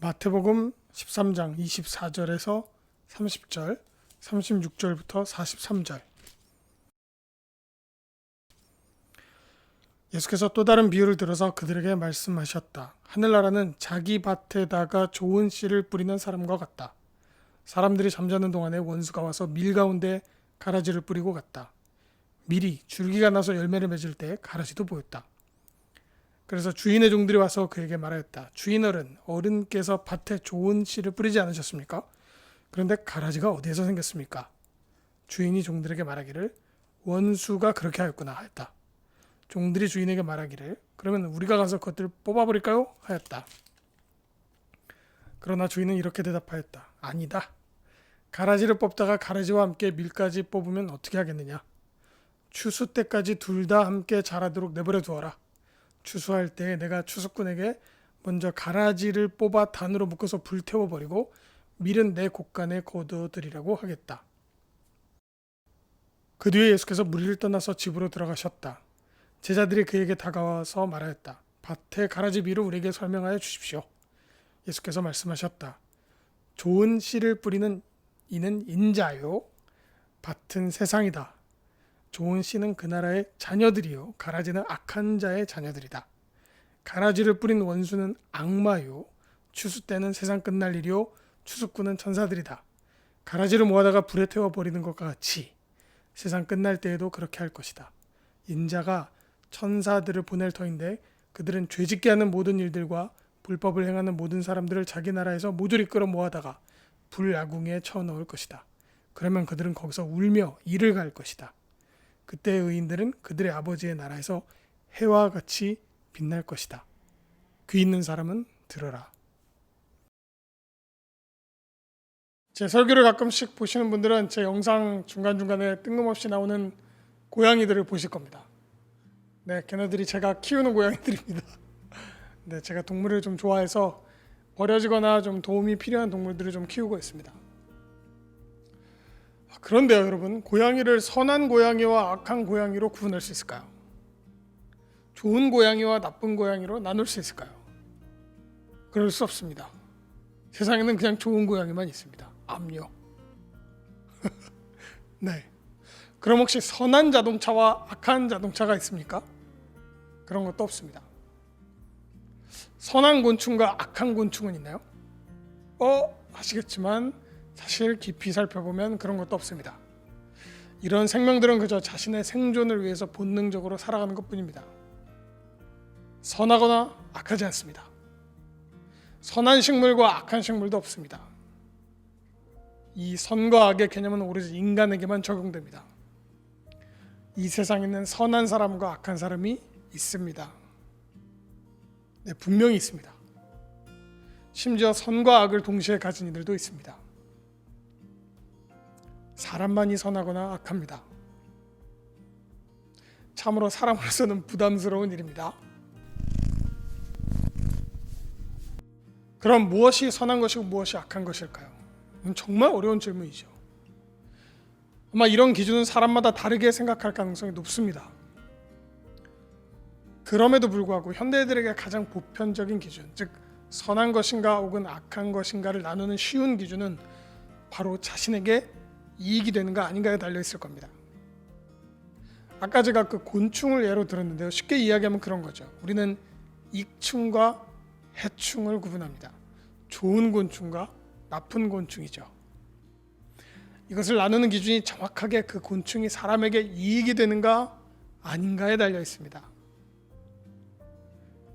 마태복음 13장 24절에서 30절, 36절부터 43절. 예수께서 또 다른 비유를 들어서 그들에게 말씀하셨다. 하늘나라는 자기 밭에다가 좋은 씨를 뿌리는 사람과 같다. 사람들이 잠자는 동안에 원수가 와서 밀 가운데 가라지를 뿌리고 갔다. 밀이 줄기가 나서 열매를 맺을 때 가라지도 보였다. 그래서 주인의 종들이 와서 그에게 말하였다. 어른께서 밭에 좋은 씨를 뿌리지 않으셨습니까? 그런데 가라지가 어디에서 생겼습니까? 주인이 종들에게 말하기를 원수가 그렇게 하였구나 하였다. 종들이 주인에게 말하기를 그러면 우리가 가서 그것들을 뽑아버릴까요? 하였다. 그러나 주인은 이렇게 대답하였다. 아니다. 가라지를 뽑다가 가라지와 함께 밀까지 뽑으면 어떻게 하겠느냐? 추수 때까지 둘 다 함께 자라도록 내버려 두어라. 추수할 때 내가 추수꾼에게 먼저 가라지를 뽑아 단으로 묶어서 불태워버리고 밀은 내 곳간에 거두어드리라고 하겠다. 그 뒤에 예수께서 무리를 떠나서 집으로 들어가셨다. 제자들이 그에게 다가와서 말하였다. 밭의 가라지 비를 우리에게 설명하여 주십시오. 예수께서 말씀하셨다. 좋은 씨를 뿌리는 이는 인자요, 밭은 세상이다. 좋은 씨는 그 나라의 자녀들이요, 가라지는 악한 자의 자녀들이다. 가라지를 뿌린 원수는 악마요, 추수 때는 세상 끝날 일이요, 추수꾼은 천사들이다. 가라지를 모아다가 불에 태워버리는 것과 같이 세상 끝날 때에도 그렇게 할 것이다. 인자가 천사들을 보낼 터인데 그들은 죄짓게 하는 모든 일들과 불법을 행하는 모든 사람들을 자기 나라에서 모조리 끌어 모아다가 불야궁에 쳐넣을 것이다. 그러면 그들은 거기서 울며 이를 갈 것이다. 그때 의인들은 그들의 아버지의 나라에서 해와 같이 빛날 것이다. 귀 있는 사람은 들어라. 제 설교를 가끔씩 보시는 분들은 제 영상 중간중간에 뜬금없이 나오는 고양이들을 보실 겁니다. 네, 걔네들이 제가 키우는 고양이들입니다. 네, 제가 동물을 좀 좋아해서 버려지거나 좀 도움이 필요한 동물들을 좀 키우고 있습니다. 그런데요, 여러분, 고양이를 선한 고양이와 악한 고양이로 구분할 수 있을까요? 좋은 고양이와 나쁜 고양이로 나눌 수 있을까요? 그럴 수 없습니다. 세상에는 그냥 좋은 고양이만 있습니다. 암요. 네. 그럼 혹시 선한 자동차와 악한 자동차가 있습니까? 그런 것도 없습니다. 선한 곤충과 악한 곤충은 있나요? 하시겠지만 사실 깊이 살펴보면 그런 것도 없습니다. 이런 생명들은 그저 자신의 생존을 위해서 본능적으로 살아가는 것뿐입니다. 선하거나 악하지 않습니다. 선한 식물과 악한 식물도 없습니다. 이 선과 악의 개념은 오로지 인간에게만 적용됩니다. 이 세상에는 선한 사람과 악한 사람이 있습니다. 네, 분명히 있습니다. 심지어 선과 악을 동시에 가진 이들도 있습니다. 사람만이 선하거나 악합니다. 참으로 사람으로서는 부담스러운 일입니다. 그럼 무엇이 선한 것이고 무엇이 악한 것일까요? 정말 어려운 질문이죠. 아마 이런 기준은 사람마다 다르게 생각할 가능성이 높습니다. 그럼에도 불구하고 현대인들에게 가장 보편적인 기준, 즉 선한 것인가 혹은 악한 것인가를 나누는 쉬운 기준은 바로 자신에게 이익이 되는가 아닌가에 달려 있을 겁니다. 아까 제가 그 곤충을 예로 들었는데요. 쉽게 이야기하면 그런 거죠. 우리는 익충과 해충을 구분합니다. 좋은 곤충과 나쁜 곤충이죠. 이것을 나누는 기준이 정확하게 그 곤충이 사람에게 이익이 되는가 아닌가에 달려 있습니다.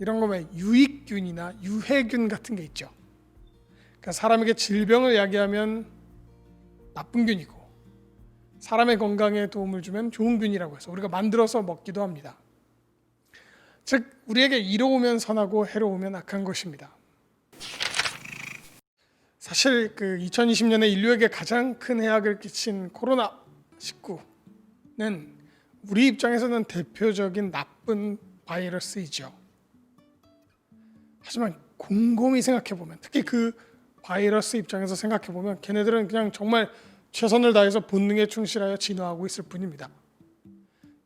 이런 거면 유익균이나 유해균 같은 게 있죠. 그러니까 사람에게 질병을 야기하면 나쁜 균이고 사람의 건강에 도움을 주면 좋은 균이라고 해서 우리가 만들어서 먹기도 합니다. 즉 우리에게 이로우면 선하고 해로우면 악한 것입니다. 사실 2020년에 인류에게 가장 큰 해악을 끼친 코로나19는 우리 입장에서는 대표적인 나쁜 바이러스이죠. 하지만 곰곰이 생각해보면, 특히 그 바이러스 입장에서 생각해보면 걔네들은 그냥 정말 최선을 다해서 본능에 충실하여 진화하고 있을 뿐입니다.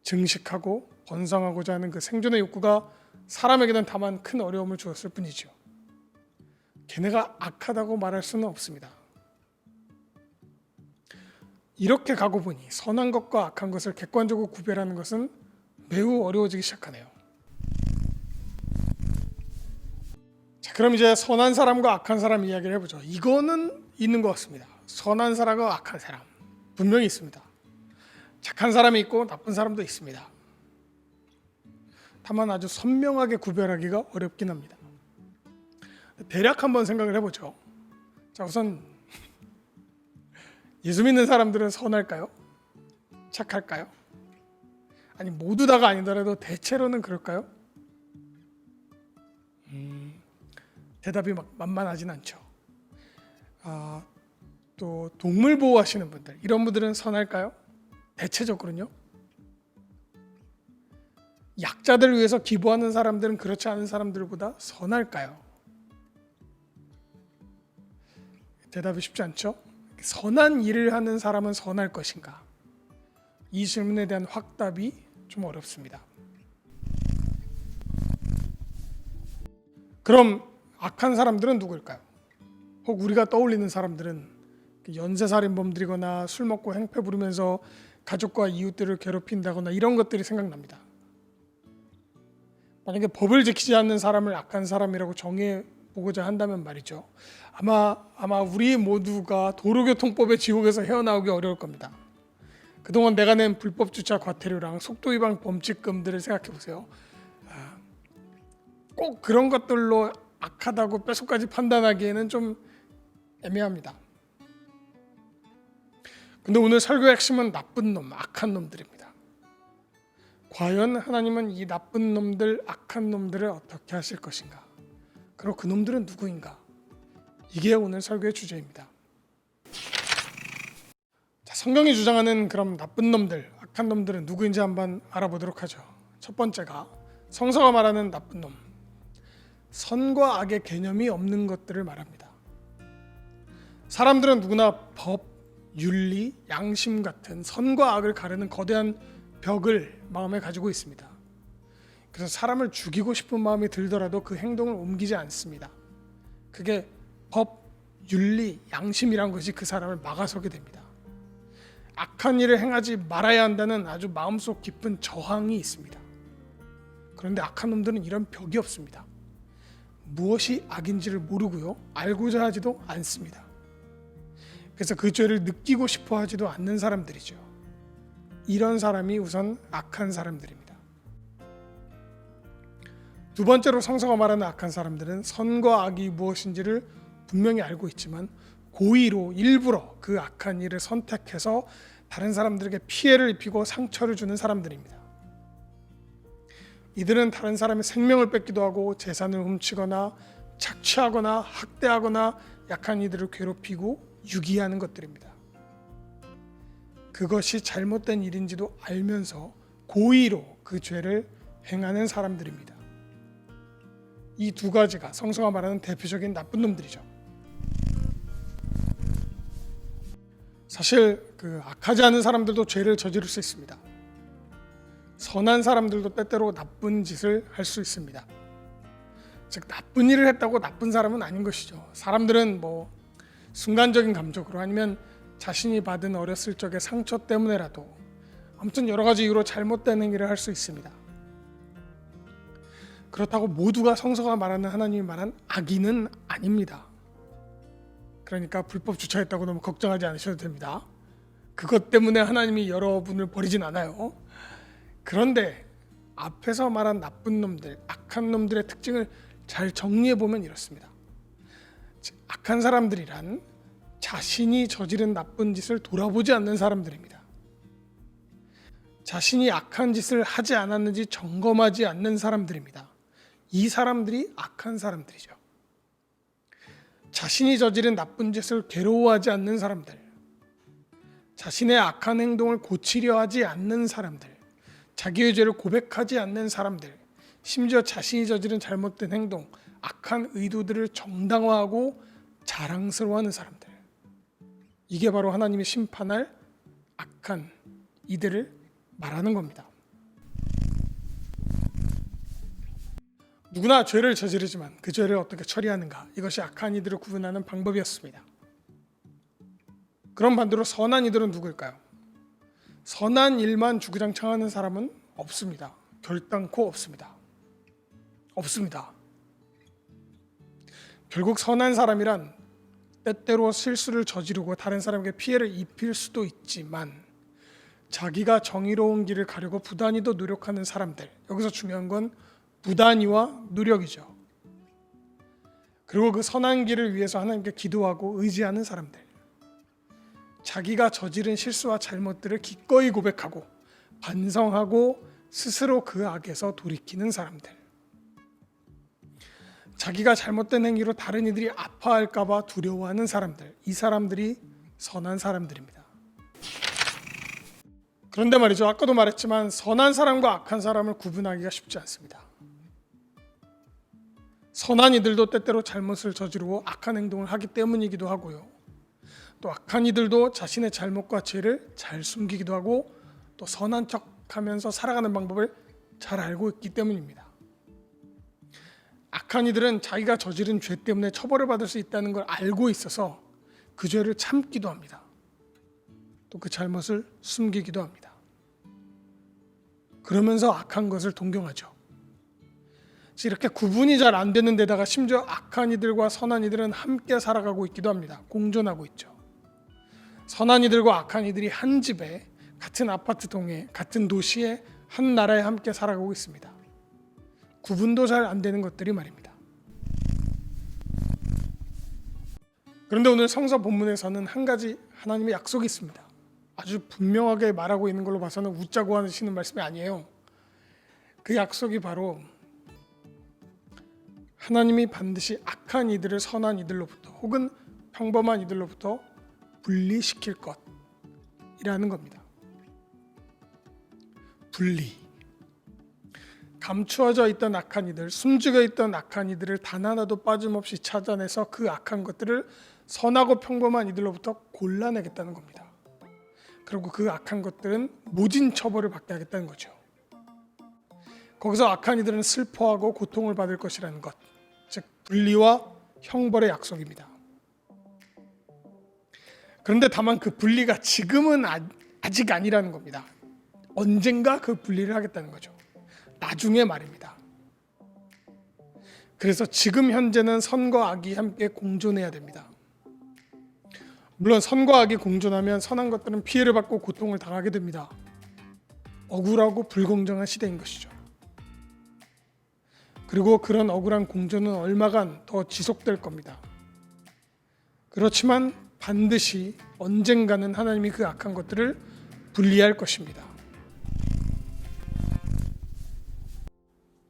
증식하고 번성하고자 하는 그 생존의 욕구가 사람에게는 다만 큰 어려움을 주었을 뿐이죠. 걔네가 악하다고 말할 수는 없습니다. 이렇게 가고 보니 선한 것과 악한 것을 객관적으로 구별하는 것은 매우 어려워지기 시작하네요. 자, 그럼 이제 선한 사람과 악한 사람 이야기를 해보죠. 이거는 있는 것 같습니다. 선한 사람과 악한 사람 분명히 있습니다. 착한 사람이 있고 나쁜 사람도 있습니다. 다만 아주 선명하게 구별하기가 어렵긴 합니다. 대략 한번 생각을 해보죠. 자, 우선 예수 믿는 사람들은 선할까요? 착할까요? 아니 모두 다가 아니더라도 대체로는 그럴까요? 대답이 막 만만하진 않죠. 또 동물 보호하시는 분들 이런 분들은 선할까요? 대체적으로는요. 약자들을 위해서 기부하는 사람들은 그렇지 않은 사람들보다 선할까요? 대답이 쉽지 않죠. 선한 일을 하는 사람은 선할 것인가? 이 질문에 대한 확답이 좀 어렵습니다. 그럼 악한 사람들은 누구일까요? 혹 우리가 떠올리는 사람들은 연쇄살인범들이거나 술 먹고 행패 부리면서 가족과 이웃들을 괴롭힌다거나 이런 것들이 생각납니다. 만약에 법을 지키지 않는 사람을 악한 사람이라고 정해보고자 한다면 말이죠. 아마 우리 모두가 도로교통법의 지옥에서 헤어나오기 어려울 겁니다. 그동안 내가 낸 불법 주차 과태료랑 속도 위반 범칙금들을 생각해 보세요. 꼭 그런 것들로 악하다고 뼛속까지 판단하기에는 좀 애매합니다. 근데 오늘 설교의 핵심은 나쁜 놈, 악한 놈들입니다. 과연 하나님은 이 나쁜 놈들, 악한 놈들을 어떻게 하실 것인가? 그리고 그 놈들은 누구인가? 이게 오늘 설교의 주제입니다. 자, 성경이 주장하는 그럼 나쁜 놈들, 악한 놈들은 누구인지 한번 알아보도록 하죠. 첫 번째가 성서가 말하는 나쁜 놈, 선과 악의 개념이 없는 것들을 말합니다. 사람들은 누구나 법, 윤리, 양심 같은 선과 악을 가르는 거대한 벽을 마음에 가지고 있습니다. 그래서 사람을 죽이고 싶은 마음이 들더라도 그 행동을 옮기지 않습니다. 그게 법, 윤리, 양심이란 것이 그 사람을 막아서게 됩니다. 악한 일을 행하지 말아야 한다는 아주 마음속 깊은 저항이 있습니다. 그런데 악한 놈들은 이런 벽이 없습니다. 무엇이 악인지를 모르고요, 알고자 하지도 않습니다. 그래서 그 죄를 느끼고 싶어 하지도 않는 사람들이죠. 이런 사람이 우선 악한 사람들입니다. 두 번째로 성서가 말하는 악한 사람들은 선과 악이 무엇인지를 분명히 알고 있지만 고의로 일부러 그 악한 일을 선택해서 다른 사람들에게 피해를 입히고 상처를 주는 사람들입니다. 이들은 다른 사람의 생명을 뺏기도 하고 재산을 훔치거나 착취하거나 학대하거나 약한 이들을 괴롭히고 유기하는 것들입니다. 그것이 잘못된 일인지도 알면서 고의로 그 죄를 행하는 사람들입니다. 이 두 가지가 성서가 말하는 대표적인 나쁜 놈들이죠. 사실 악하지 않은 사람들도 죄를 저지를 수 있습니다. 선한 사람들도 때때로 나쁜 짓을 할 수 있습니다. 즉 나쁜 일을 했다고 나쁜 사람은 아닌 것이죠. 사람들은 순간적인 감정으로 아니면 자신이 받은 어렸을 적의 상처 때문에라도 아무튼 여러 가지 이유로 잘못된 행위를 할 수 있습니다. 그렇다고 모두가 성서가 말하는 하나님이 말한 악인은 아닙니다. 그러니까 불법 주차했다고 너무 걱정하지 않으셔도 됩니다. 그것 때문에 하나님이 여러분을 버리진 않아요. 그런데 앞에서 말한 나쁜 놈들, 악한 놈들의 특징을 잘 정리해보면 이렇습니다. 악한 사람들이란 자신이 저지른 나쁜 짓을 돌아보지 않는 사람들입니다. 자신이 악한 짓을 하지 않았는지 점검하지 않는 사람들입니다. 이 사람들이 악한 사람들이죠. 자신이 저지른 나쁜 짓을 괴로워하지 않는 사람들, 자신의 악한 행동을 고치려 하지 않는 사람들, 자기의 죄를 고백하지 않는 사람들, 심지어 자신이 저지른 잘못된 행동, 악한 의도들을 정당화하고 자랑스러워하는 사람들, 이게 바로 하나님이 심판할 악한 이들을 말하는 겁니다. 누구나 죄를 저지르지만 그 죄를 어떻게 처리하는가, 이것이 악한 이들을 구분하는 방법이었습니다. 그럼 반대로 선한 이들은 누구일까요? 선한 일만 주구장창하는 사람은 없습니다. 결단코 없습니다. 없습니다. 결국 선한 사람이란 때때로 실수를 저지르고 다른 사람에게 피해를 입힐 수도 있지만 자기가 정의로운 길을 가려고 부단히도 노력하는 사람들, 여기서 중요한 건 부단히와 노력이죠. 그리고 그 선한 길을 위해서 하나님께 기도하고 의지하는 사람들, 자기가 저지른 실수와 잘못들을 기꺼이 고백하고 반성하고 스스로 그 악에서 돌이키는 사람들, 자기가 잘못된 행위로 다른 이들이 아파할까 봐 두려워하는 사람들, 이 사람들이 선한 사람들입니다. 그런데 말이죠, 아까도 말했지만 선한 사람과 악한 사람을 구분하기가 쉽지 않습니다. 선한 이들도 때때로 잘못을 저지르고 악한 행동을 하기 때문이기도 하고요. 또 악한 이들도 자신의 잘못과 죄를 잘 숨기기도 하고 또 선한 척하면서 살아가는 방법을 잘 알고 있기 때문입니다. 악한 이들은 자기가 저지른 죄 때문에 처벌을 받을 수 있다는 걸 알고 있어서 그 죄를 참기도 합니다. 또 그 잘못을 숨기기도 합니다. 그러면서 악한 것을 동경하죠. 이렇게 구분이 잘 안 되는 데다가 심지어 악한 이들과 선한 이들은 함께 살아가고 있기도 합니다. 공존하고 있죠. 선한 이들과 악한 이들이 한 집에, 같은 아파트 동에, 같은 도시에, 한 나라에 함께 살아가고 있습니다. 구분도 잘 안 되는 것들이 말입니다. 그런데 오늘 성서 본문에서는 한 가지 하나님의 약속이 있습니다. 아주 분명하게 말하고 있는 걸로 봐서는 웃자고 하시는 말씀이 아니에요. 그 약속이 바로 하나님이 반드시 악한 이들을 선한 이들로부터 혹은 평범한 이들로부터 분리시킬 것이라는 겁니다. 분리. 감추어져 있던 악한 이들, 숨죽여 있던 악한 이들을 단 하나도 빠짐없이 찾아내서 그 악한 것들을 선하고 평범한 이들로부터 골라내겠다는 겁니다. 그리고 그 악한 것들은 모진 처벌을 받게 하겠다는 거죠. 거기서 악한 이들은 슬퍼하고 고통을 받을 것이라는 것, 즉 분리와 형벌의 약속입니다. 그런데 다만 그 분리가 지금은 아직 아니라는 겁니다. 언젠가 그 분리를 하겠다는 거죠. 나중에 말입니다. 그래서 지금 현재는 선과 악이 함께 공존해야 됩니다. 물론 선과 악이 공존하면 선한 것들은 피해를 받고 고통을 당하게 됩니다. 억울하고 불공정한 시대인 것이죠. 그리고 그런 억울한 공존은 얼마간 더 지속될 겁니다. 그렇지만 반드시 언젠가는 하나님이 그 악한 것들을 분리할 것입니다.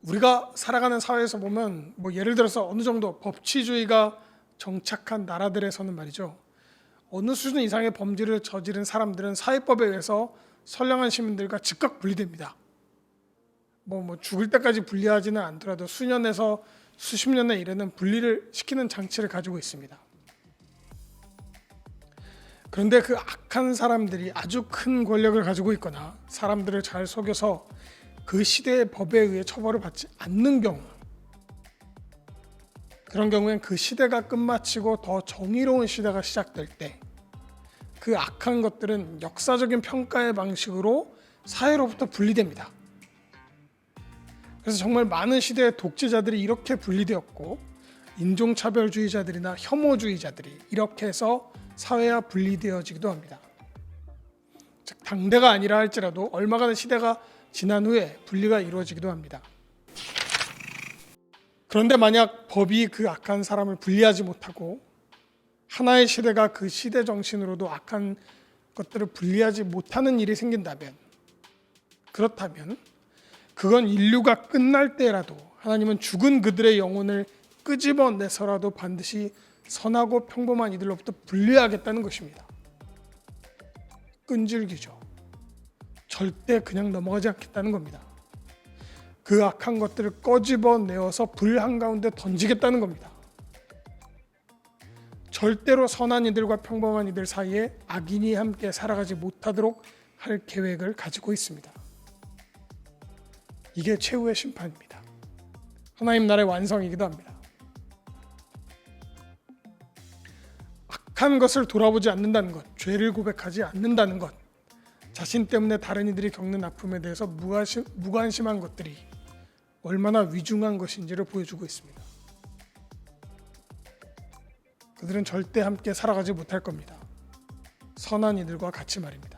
우리가 살아가는 사회에서 보면 예를 들어서 어느 정도 법치주의가 정착한 나라들에서는 말이죠. 어느 수준 이상의 범죄를 저지른 사람들은 사회법에 의해서 선량한 시민들과 즉각 분리됩니다. 죽을 때까지 분리하지는 않더라도 수년에서 수십 년에 이르는 분리를 시키는 장치를 가지고 있습니다. 그런데 그 악한 사람들이 아주 큰 권력을 가지고 있거나 사람들을 잘 속여서 그 시대의 법에 의해 처벌을 받지 않는 경우, 그런 경우엔 그 시대가 끝마치고 더 정의로운 시대가 시작될 때 그 악한 것들은 역사적인 평가의 방식으로 사회로부터 분리됩니다. 그래서 정말 많은 시대의 독재자들이 이렇게 분리되었고 인종차별주의자들이나 혐오주의자들이 이렇게 해서 사회와 분리되어지기도 합니다. 즉 당대가 아니라 할지라도 얼마간의 시대가 지난 후에 분리가 이루어지기도 합니다. 그런데 만약 법이 그 악한 사람을 분리하지 못하고 하나의 시대가 그 시대 정신으로도 악한 것들을 분리하지 못하는 일이 생긴다면, 그렇다면 그건 인류가 끝날 때라도 하나님은 죽은 그들의 영혼을 끄집어내서라도 반드시 선하고 평범한 이들로부터 분리하겠다는 것입니다. 끈질기죠. 절대 그냥 넘어가지 않겠다는 겁니다. 그 악한 것들을 꺼집어내어서 불 한가운데 던지겠다는 겁니다. 절대로 선한 이들과 평범한 이들 사이에 악인이 함께 살아가지 못하도록 할 계획을 가지고 있습니다. 이게 최후의 심판입니다. 하나님 나라의 완성이기도 합니다. 악한 것을 돌아보지 않는다는 것, 죄를 고백하지 않는다는 것, 자신 때문에 다른 이들이 겪는 아픔에 대해서 무관심한 것들이 얼마나 위중한 것인지를 보여주고 있습니다. 그들은 절대 함께 살아가지 못할 겁니다. 선한 이들과 같이 말입니다.